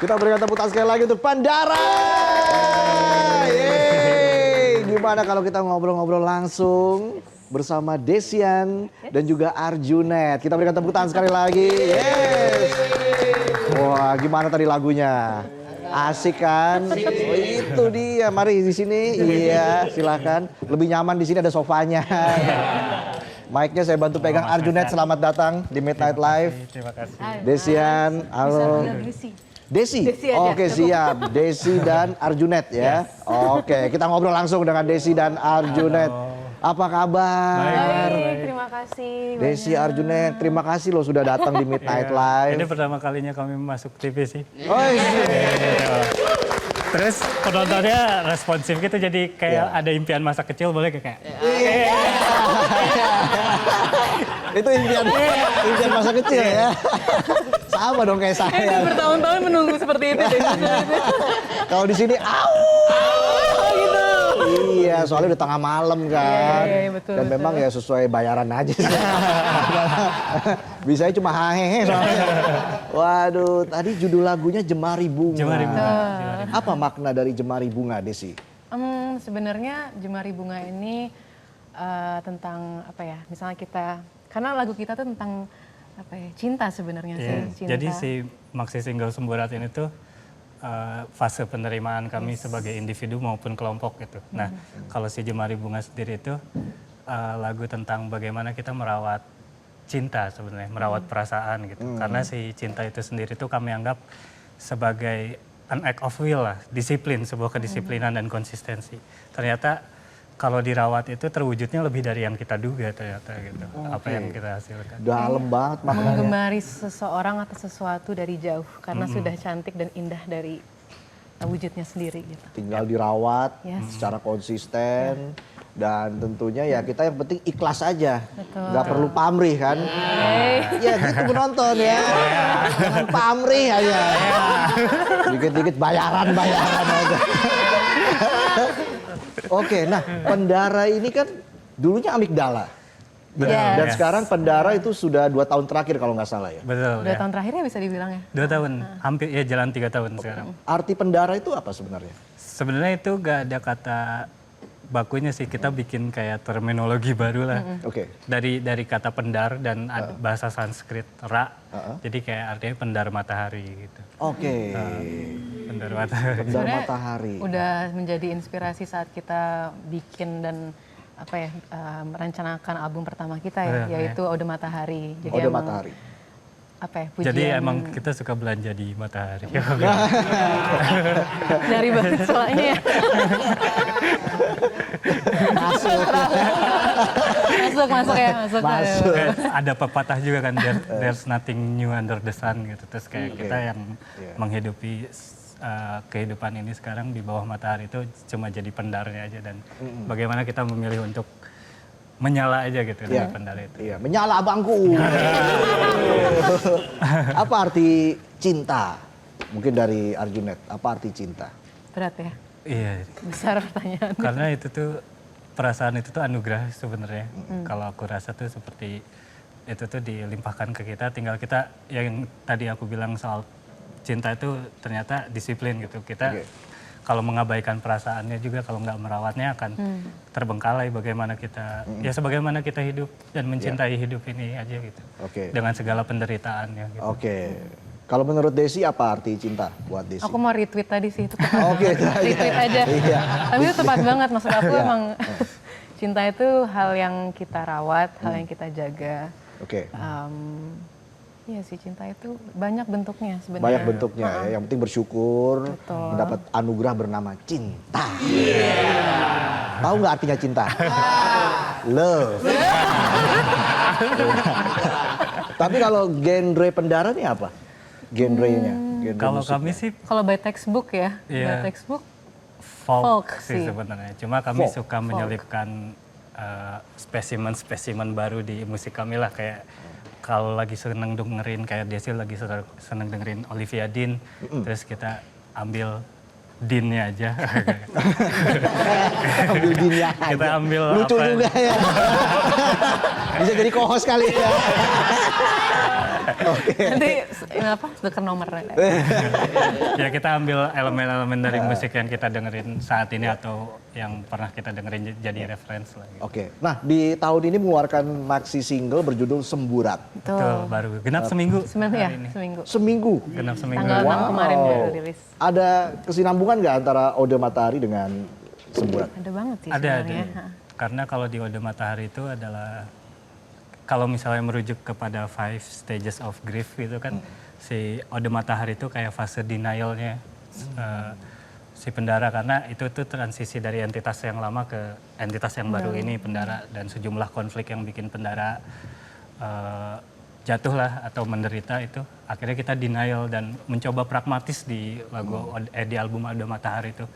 Kita berikan tepuk tangan sekali lagi untuk Pandara. Yeay. Gimana kalau kita ngobrol-ngobrol langsung bersama Desian dan juga Arjunet. Kita berikan tepuk tangan sekali lagi. Yes. Wah, gimana tadi lagunya? Asik kan? Oh, itu dia. Mari di sini. Iya, silakan. Lebih nyaman di sini ada sofanya. Mic-nya saya bantu pegang. Arjunet, selamat datang di Midnight Live. Terima kasih. Desian, halo. Desi? Oke, siap. Desi dan Arjunet ya. Oke, kita ngobrol langsung dengan Desi dan Arjunet. Apa kabar? Baik, terima kasih. Desi, Arjunet, terima kasih loh sudah datang di Midnight Live. Ini pertama kalinya kami masuk TV sih. Oh, Terus penontonnya responsif gitu, jadi kayak ada impian masa kecil boleh kayak. Itu impian masa kecil ya. Sama dong kayak saya. Bertahun-tahun menunggu seperti itu. Kalau di sini, Gitu. iya, soalnya udah tengah malam kan. Iya, betul, Dan memang ya sesuai bayaran aja sih. Bisanya cuma hahehe soalnya. Waduh, tadi judul lagunya Jemari Bunga. Jemari Bunga. Apa makna dari Jemari Bunga, Desi? Sebenarnya Jemari Bunga ini tentang apa ya? Misalnya kita, karena lagu kita tuh tentang apa ya? Cinta sebenarnya sih. Cinta. Jadi si maxi single Semburat ini tuh fase penerimaan kami sebagai individu maupun kelompok gitu. Nah, kalau si Jemari Bunga sendiri itu lagu tentang bagaimana kita merawat cinta sebenarnya, merawat perasaan gitu. Karena si cinta itu sendiri tuh kami anggap sebagai an act of will lah, disiplin, sebuah kedisiplinan dan konsistensi. Ternyata kalau dirawat itu terwujudnya lebih dari yang kita duga ternyata gitu. Apa yang kita hasilkan. Dalam banget maknanya. Menggemari seseorang atau sesuatu dari jauh karena sudah cantik dan indah dari wujudnya sendiri gitu. Tinggal dirawat Yes. secara konsisten. Dan tentunya ya kita yang penting ikhlas aja. Nggak perlu pamrih kan. Ya gitu penonton ya. Jangan pamrih aja. Dikit-dikit bayaran aja. Oke, nah Pendara ini kan dulunya Amigdala. Yes. Dan sekarang Pendara itu sudah 2 tahun terakhir kalau nggak salah ya. Betul 2 ya. tahun terakhir ya bisa dibilang ya. 2 tahun, hampir ya jalan 3 tahun sekarang. Arti Pendara itu apa sebenarnya? Sebenarnya itu gak ada kata bakunya sih, kita bikin kayak terminologi baru lah. Oke. Dari kata pendar dan bahasa Sanskrit ra. Jadi kayak artinya pendar matahari gitu. Oke. Pendar matahari. Pendar Sebenarnya matahari. Udah menjadi inspirasi saat kita bikin dan apa ya merencanakan album pertama kita ya, yaitu Ode Matahari. Jadi Ode emang, Matahari. apa ya, pujian Jadi emang kita suka belanja di matahari. dari banget soalnya ya. masuk ya. Masuk. Kayak ada pepatah juga kan, there's nothing new under the sun gitu. Terus kayak kita yang menghidupi kehidupan ini sekarang di bawah matahari itu cuma jadi pendarnya aja, dan bagaimana kita memilih untuk menyala aja gitu dari pendar itu. Iya, menyala abangku. Apa arti cinta? Mungkin dari Arjunet, apa arti cinta? Berat ya, Iya. besar pertanyaan. Karena itu tuh perasaan itu tuh anugerah sebenarnya. Kalau aku rasa tuh seperti itu tuh dilimpahkan ke kita, tinggal kita yang tadi aku bilang soal cinta itu ternyata disiplin gitu. Kita kalau mengabaikan perasaannya juga, kalau nggak merawatnya akan terbengkalai bagaimana kita ya sebagaimana kita hidup dan mencintai hidup ini aja gitu. Oke. Dengan segala penderitaannya gitu. Oke. Kalau menurut Desi apa arti cinta buat Desi? Aku mau retweet tadi sih itu. Oke, itu aja. Retweet aja. Iya. Tapi itu tepat banget, maksud aku emang cinta itu hal yang kita rawat, hal yang kita jaga. Oke. Iya sih, cinta itu banyak bentuknya sebenarnya. Banyak bentuknya ya. Yang penting bersyukur mendapat anugerah bernama cinta. Tahu nggak artinya cinta? Love. Tapi kalau genre Pendara ini apa? Genrenya? Genre Kalau musiknya? kami sih Kalau by textbook ya, Iya. by textbook folk sih. sih sebenarnya. Cuma kami Folk. suka menyelipkan spesimen-spesimen baru di musik kami lah, kayak kalau lagi seneng dengerin kayak Desi lagi seneng dengerin Olivia Dean, terus kita ambil Dean-nya aja. Ambil dunia aja. Kita ambil Lucu apa? juga ya. Bisa jadi co-host kali ya. Nanti apa? Tuker nomor. Ya kita ambil elemen-elemen dari musik yang kita dengerin saat ini atau yang pernah kita dengerin jadi reference lah. Gitu. Oke. Nah, di tahun ini mengeluarkan maxi single berjudul Semburat. Betul, baru genap seminggu. Seminggu ya, hari ini. seminggu. Seminggu. Genap seminggu. Tanggal 6 kemarin baru rilis. Ada kesinambungan nggak antara Ode Matahari dengan Semburat? Ada banget sih Ada. sebenarnya. Karena kalau di Ode Matahari itu adalah kalau misalnya merujuk kepada 5 stages of grief gitu kan, si Ode Matahari itu kayak fase denialnya si Pendara, karena itu tuh transisi dari entitas yang lama ke entitas yang baru ini Pendara, dan sejumlah konflik yang bikin Pendara jatuh lah atau menderita itu akhirnya kita denial dan mencoba pragmatis di di album Ode Matahari itu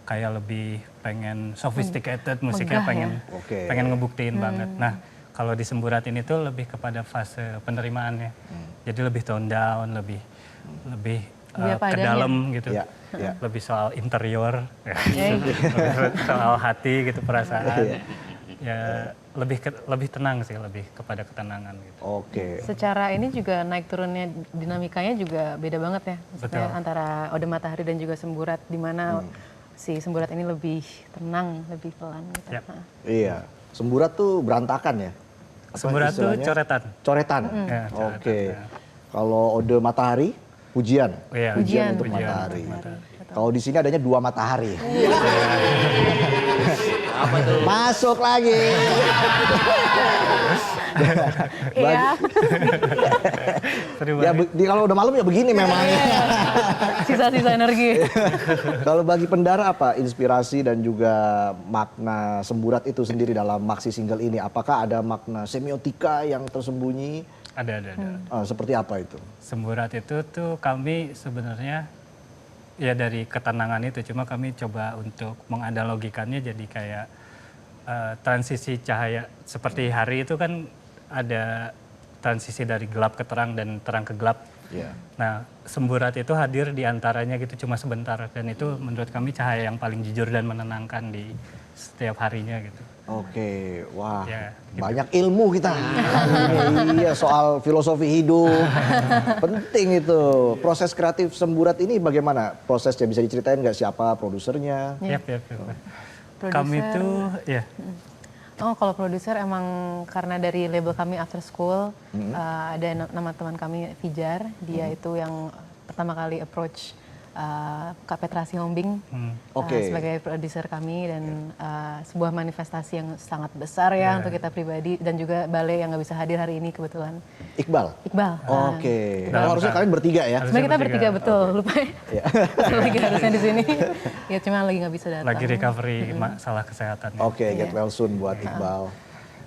kayak lebih pengen sophisticated musiknya, megah ya. pengen ngebuktiin banget. Nah, kalau di Semburat ini tuh lebih kepada fase penerimaannya. Jadi lebih tone down, lebih Lebih apa ke adanya. dalam gitu. Ya, ya. Lebih soal interior, lebih soal hati gitu, perasaan. Ya lebih tenang sih, lebih kepada ketenangan gitu. Oke. Secara ini juga naik turunnya dinamikanya juga beda banget ya. Maksudnya Betul. antara Ode Matahari dan juga Semburat, di mana si Semburat ini lebih tenang, lebih pelan gitu. Yap. Iya. Semburat tuh berantakan ya? Apa Semburat tuh istilahnya? coretan. Coretan. Ya, coretan, Oke. ya. Kalau Ode Matahari, pujian. Oh, iya, Pujian. untuk Pujian. matahari. Kalau di sini adanya 2 matahari. Apa tuh? Masuk lagi. Iya, Seru Ya banget. kalau udah malam ya begini memang. sisa-sisa energi. Kalau bagi Pendara apa inspirasi dan juga makna Semburat itu sendiri dalam maxi single ini? Apakah ada makna semiotika yang tersembunyi? Ada. Seperti apa itu? Semburat itu tuh kami sebenarnya ya dari ketenangan itu, cuma kami coba untuk menganalogikannya jadi kayak transisi cahaya. Seperti hari itu kan ada transisi dari gelap ke terang dan terang ke gelap. Ya. Nah, Semburat itu hadir di antaranya gitu cuma sebentar, dan itu menurut kami cahaya yang paling jujur dan menenangkan di setiap harinya gitu. Oke, wah Ya, gitu. banyak ilmu kita. Iya, soal filosofi hidup. Penting itu. Proses kreatif Semburat ini bagaimana prosesnya? Bisa diceritain nggak siapa produsernya? Yap. Produser. Kami tuh ya Oh, kalau produser emang karena dari label kami After School, ada nama teman kami Fijar, dia itu yang pertama kali approach Kak Petra Sihombing Oke. sebagai produser kami, dan sebuah manifestasi yang sangat besar ya untuk kita pribadi, dan juga Bale yang nggak bisa hadir hari ini kebetulan. Iqbal. Iqbal. Oke. Dalam Harusnya rangka. kalian bertiga ya? Sebenarnya kita bertiga. bertiga betul, lupa ya. lagi harusnya di sini. Ya cuma lagi nggak bisa datang. lagi recovery masalah kesehatan. Oke, get well soon buat Iqbal.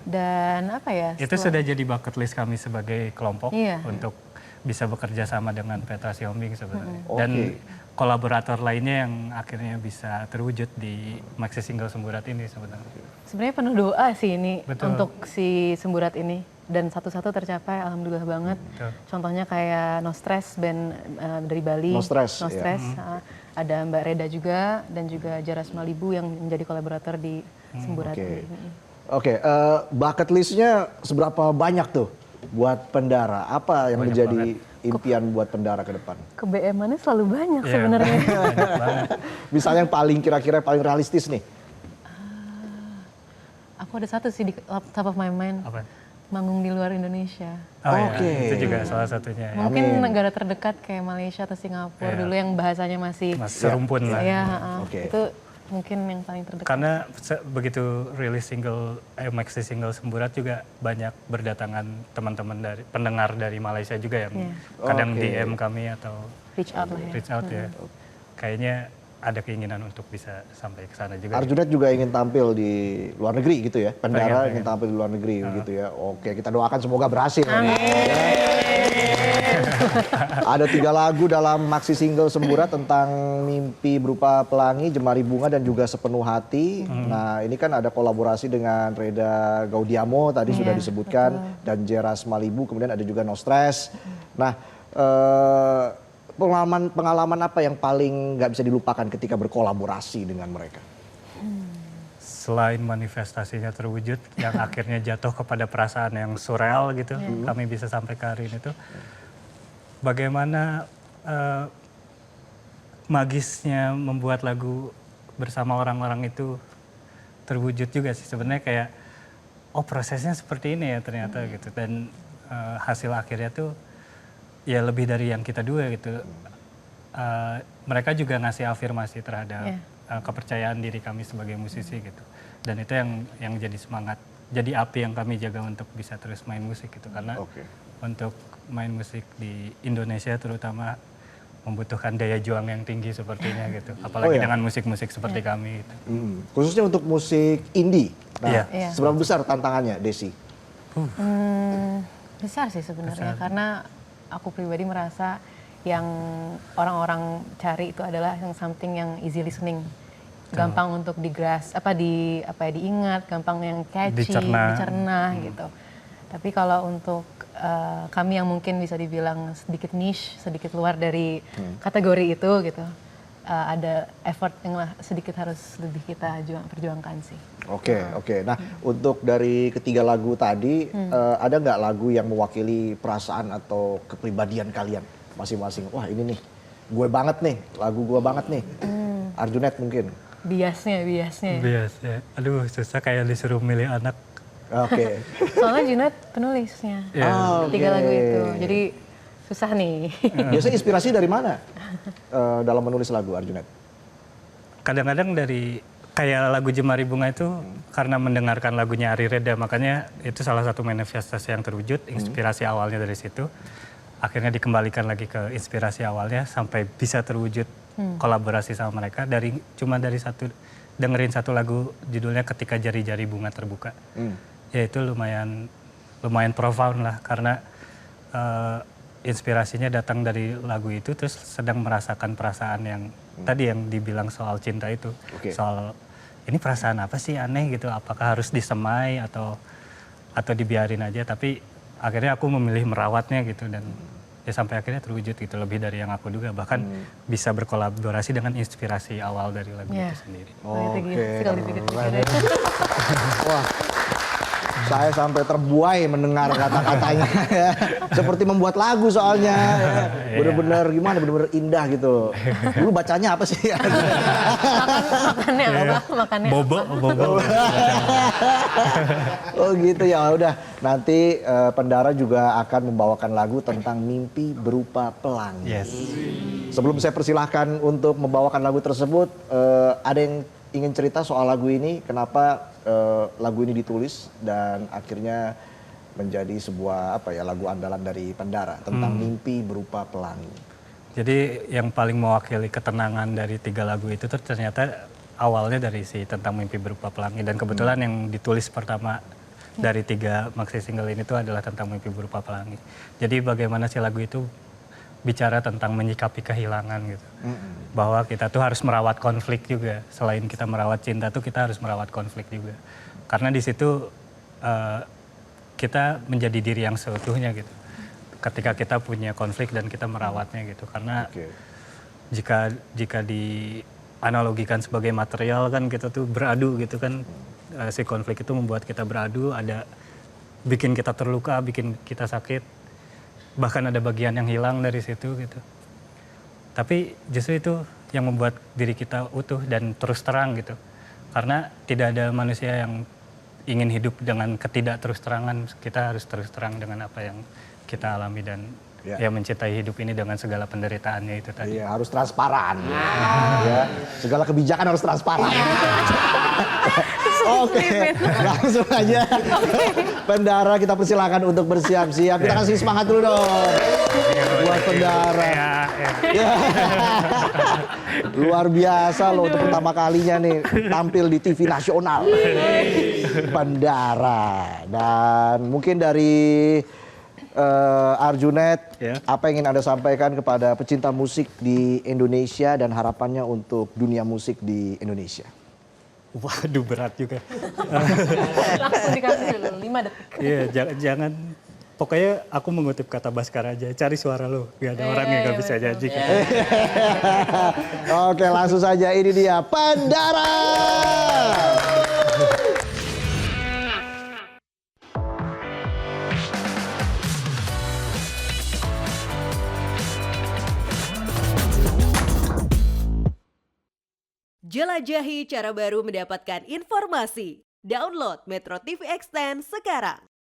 Dan apa ya? Itu sudah jadi bucket list kami sebagai kelompok Iya. untuk bisa bekerja sama dengan Petra Sihombing sebenarnya. Oke. Dan kolaborator lainnya yang akhirnya bisa terwujud di maxi single Semburat ini sebenarnya. Sebenarnya penuh doa sih ini Betul. untuk si Semburat ini, dan satu-satu tercapai, alhamdulillah banget. Betul. Contohnya kayak No Stress, band dari Bali. No Stress, No ya. Stress. Ada Mbak Reda juga, dan juga Jaras Malibu yang menjadi kolaborator di Semburat Oke. ini. Oke, bucket listnya seberapa banyak tuh buat Pendara? Apa yang Banyak menjadi impian buat Pendara ke depan? Ke BM-annya selalu banyak Iya, sebenarnya. banyak banget. Misalnya yang paling kira-kira paling realistis nih. Aku ada satu sih di top of my mind, Apa? manggung di luar Indonesia. Oh iya, Oke. itu juga salah satunya ya. Mungkin Amin. negara terdekat kayak Malaysia atau Singapura Iya. dulu yang bahasanya masih Mas serumpun lah. ya, Oke. itu mungkin yang paling terdekat. Karena begitu rilis single maxi single Semburat juga banyak berdatangan teman-teman dari pendengar dari Malaysia juga yang Iya. kadang Oke. DM kami atau Reach out lah ya. reach out ya. Kayaknya ada keinginan untuk bisa sampai ke sana juga. Arjunet juga ingin tampil di luar negeri gitu ya. Pendara Pengen. ingin tampil di luar negeri gitu ya. Oke, kita doakan semoga berhasil. Ada 3 lagu dalam maxi single Semburat tentang mimpi berupa pelangi, jemari bunga, dan juga sepenuh hati. Nah, ini kan ada kolaborasi dengan Reda Gaudiamo tadi sudah Iya, disebutkan, dan Jeras Malibu, kemudian ada juga No Stress. Nah, pengalaman apa yang paling nggak bisa dilupakan ketika berkolaborasi dengan mereka? Selain manifestasinya terwujud, yang akhirnya jatuh kepada perasaan yang surreal gitu, kami bisa sampai ke hari ini tuh, bagaimana magisnya membuat lagu bersama orang-orang itu terwujud juga sih. Sebenarnya kayak, oh prosesnya seperti ini ya ternyata gitu. Dan hasil akhirnya tuh ya lebih dari yang kita dua gitu. Mereka juga ngasih afirmasi terhadap kepercayaan diri kami sebagai musisi gitu. Dan itu yang jadi semangat, jadi api yang kami jaga untuk bisa terus main musik gitu. Karena untuk main musik di Indonesia terutama membutuhkan daya juang yang tinggi sepertinya gitu. Apalagi dengan musik-musik seperti kami gitu. Khususnya untuk musik indie. Nah, Iya. seberapa besar tantangannya, Desi? Besar sih sebenarnya, karena aku pribadi merasa yang orang-orang cari itu adalah yang something yang easy listening, gampang untuk diingat, gampang yang catchy, dicerna gitu. Tapi kalau untuk kami yang mungkin bisa dibilang sedikit niche, sedikit luar dari kategori itu gitu, ada effort yang sedikit harus lebih kita perjuangkan sih. Oke. Nah, untuk dari ketiga lagu tadi, ada nggak lagu yang mewakili perasaan atau kepribadian kalian masing-masing? Wah ini nih, gue banget nih, lagu gue banget nih. Arjunet mungkin? Biasnya. Biasa. Aduh susah kayak disuruh milih anak. Oke. Soalnya Junet penulisnya, ketiga lagu itu, jadi susah nih. Biasanya inspirasi dari mana dalam menulis lagu, Arjunet? Kadang-kadang dari kayak lagu Jemari Bunga itu karena mendengarkan lagunya Ari Reda, makanya itu salah satu manifestasi yang terwujud, inspirasi awalnya dari situ. Akhirnya dikembalikan lagi ke inspirasi awalnya sampai bisa terwujud kolaborasi sama mereka cuma dari dengerin satu lagu judulnya Ketika Jari-Jari Bunga Terbuka. Ya itu lumayan profound lah karena inspirasinya datang dari lagu itu, terus sedang merasakan perasaan yang tadi yang dibilang soal cinta itu. Soal ini perasaan apa sih aneh gitu, apakah harus disemai atau dibiarin aja, tapi akhirnya aku memilih merawatnya gitu dan ya sampai akhirnya terwujud gitu, lebih dari yang aku duga, bahkan bisa berkolaborasi dengan inspirasi awal dari lagu itu sendiri. Sekali dipikir-pikir. Wah, saya sampai terbuai mendengar kata-katanya ya. Seperti membuat lagu soalnya. Bener-bener gimana, bener-bener indah gitu. Dulu bacanya apa sih? Makannya apa? Makannya Bobo. Oh gitu ya, udah. Nanti Pendara juga akan membawakan lagu tentang mimpi berupa pelangi. Yes. Sebelum saya persilahkan untuk membawakan lagu tersebut, ada yang ingin cerita soal lagu ini, kenapa lagu ini ditulis dan akhirnya menjadi sebuah lagu andalan dari Pendara tentang mimpi berupa pelangi. Jadi yang paling mewakili ketenangan dari 3 lagu itu tuh ternyata awalnya dari tentang mimpi berupa pelangi, dan kebetulan yang ditulis pertama dari 3 maxi single ini tuh adalah tentang mimpi berupa pelangi. Jadi bagaimana si lagu itu bicara tentang menyikapi kehilangan gitu. Bahwa kita tuh harus merawat konflik juga. Selain kita merawat cinta tuh kita harus merawat konflik juga. Karena di situ kita menjadi diri yang seutuhnya gitu. Ketika kita punya konflik dan kita merawatnya gitu. Karena jika dianalogikan sebagai material kan kita tuh beradu gitu kan. Si konflik itu membuat kita beradu, bikin kita terluka, bikin kita sakit. Bahkan ada bagian yang hilang dari situ gitu. Tapi justru itu yang membuat diri kita utuh dan terus terang gitu. Karena tidak ada manusia yang ingin hidup dengan ketidak terus terangan. Kita harus terus terang dengan apa yang kita alami dan ya mencintai hidup ini dengan segala penderitaannya itu tadi. Iya, harus transparan. Ya, segala kebijakan harus transparan. Oke, langsung aja. Pendara kita persilakan untuk bersiap-siap. Kita kasih semangat dulu dong buat Pendara. Ya. Luar biasa loh, untuk pertama kalinya nih tampil di TV nasional. Pendara. Dan mungkin dari Arjunet, apa yang ingin Anda sampaikan kepada pecinta musik di Indonesia dan harapannya untuk dunia musik di Indonesia? Waduh, berat juga. Langsung dikasih dulu 5 detik. Iya, Pokoknya aku mengutip kata Baskara aja, cari suara lo, gak ada orang yang gak bisa nyanyi. Oke, langsung saja ini dia Pandara. Jelajahi cara baru mendapatkan informasi. Download Metro TV Extend sekarang.